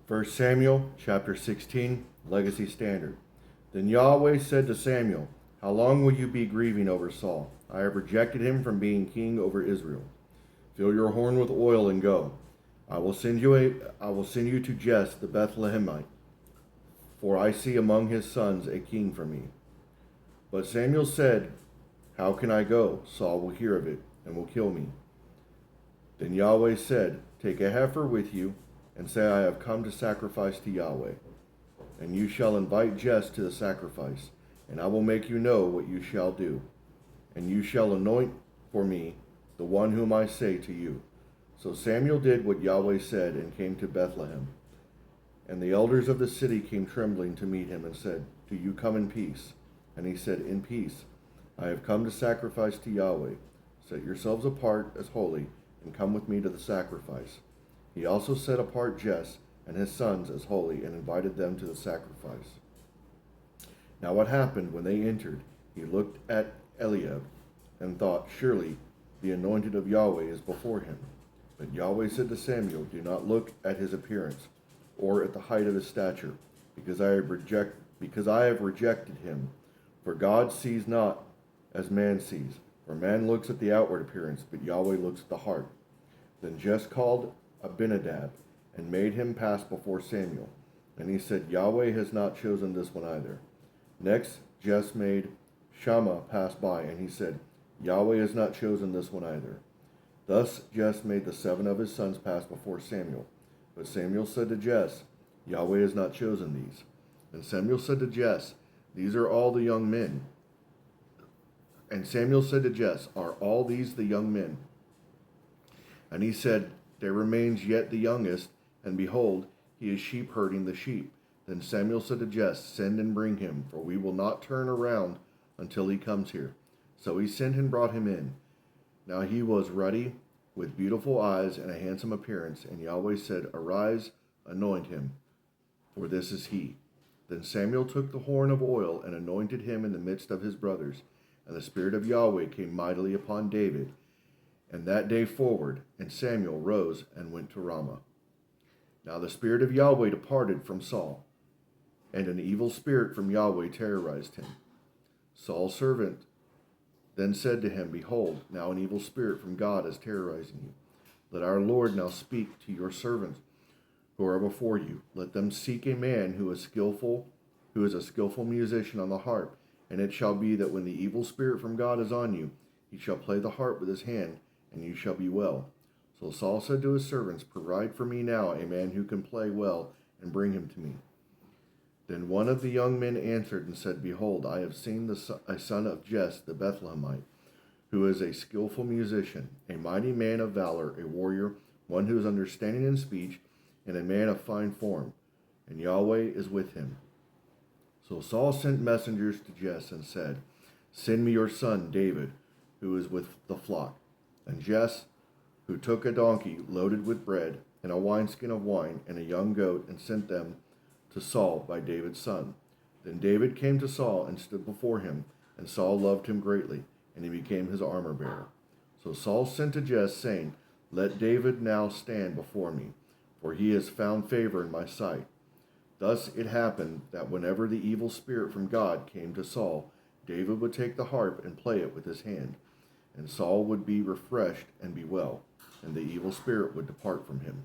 1 Samuel chapter 16, Legacy Standard. Then Yahweh said to Samuel, "How long will you be grieving over Saul? I have rejected him from being king over Israel. Fill your horn with oil and go. I will send you to Jesse the Bethlehemite, for I see among his sons a king for me." But Samuel said, "How can I go? Saul will hear of it and will kill me." Then Yahweh said, "Take a heifer with you, and say, I have come to sacrifice to Yahweh. And you shall invite Jesse to the sacrifice, and I will make you know what you shall do. And you shall anoint for me the one whom I say to you." So Samuel did what Yahweh said, and came to Bethlehem. And the elders of the city came trembling to meet him, and said, "Do you come in peace?" And he said, "In peace. I have come to sacrifice to Yahweh. Set yourselves apart as holy, and come with me to the sacrifice." He also set apart Jesse and his sons as holy, and invited them to the sacrifice. Now what happened when they entered? He looked at Eliab, and thought, "Surely the anointed of Yahweh is before him." But Yahweh said to Samuel, "Do not look at his appearance, or at the height of his stature, because I have rejected him. For God sees not as man sees. For man looks at the outward appearance, but Yahweh looks at the heart." Then Jesse called Abinadab, and made him pass before Samuel. And he said, "Yahweh has not chosen this one either." Next Jesse made Shammah pass by, and he said, "Yahweh has not chosen this one either." Thus Jesse made the 7 of his sons pass before Samuel. But Samuel said to Jesse, "Yahweh has not chosen these." And Samuel said to Jesse, "These are all the young men." And Samuel said to Jesse, "Are all these the young men?" And he said, "There remains yet the youngest, and behold, he is sheep herding the sheep." Then Samuel said to Jesse, "Send and bring him, for we will not turn around until he comes here." So he sent and brought him in. Now he was ruddy, with beautiful eyes and a handsome appearance, and Yahweh said, "Arise, anoint him, for this is he." Then Samuel took the horn of oil and anointed him in the midst of his brothers. And the Spirit of Yahweh came mightily upon David, and that day forward, and Samuel rose and went to Ramah. Now the Spirit of Yahweh departed from Saul, and an evil spirit from Yahweh terrorized him. Saul's servant then said to him, "Behold, now an evil spirit from God is terrorizing you. Let our Lord now speak to your servants who are before you. Let them seek a man who is a skillful musician on the harp. And it shall be that when the evil spirit from God is on you, he shall play the harp with his hand, and you shall be well." So Saul said to his servants, "Provide for me now a man who can play well, and bring him to me." Then one of the young men answered and said, "Behold, I have seen a son of Jesse the Bethlehemite, who is a skillful musician, a mighty man of valor, a warrior, one who is understanding in speech, and a man of fine form, and Yahweh is with him." So Saul sent messengers to Jesse and said, "Send me your son David, who is with the flock." And Jesse, who took a donkey loaded with bread, and a wineskin of wine, and a young goat, and sent them to Saul by David's son. Then David came to Saul and stood before him, and Saul loved him greatly, and he became his armor bearer. So Saul sent to Jesse, saying, "Let David now stand before me, for he has found favor in my sight." Thus it happened that whenever the evil spirit from God came to Saul, David would take the harp and play it with his hand, and Saul would be refreshed and be well, and the evil spirit would depart from him.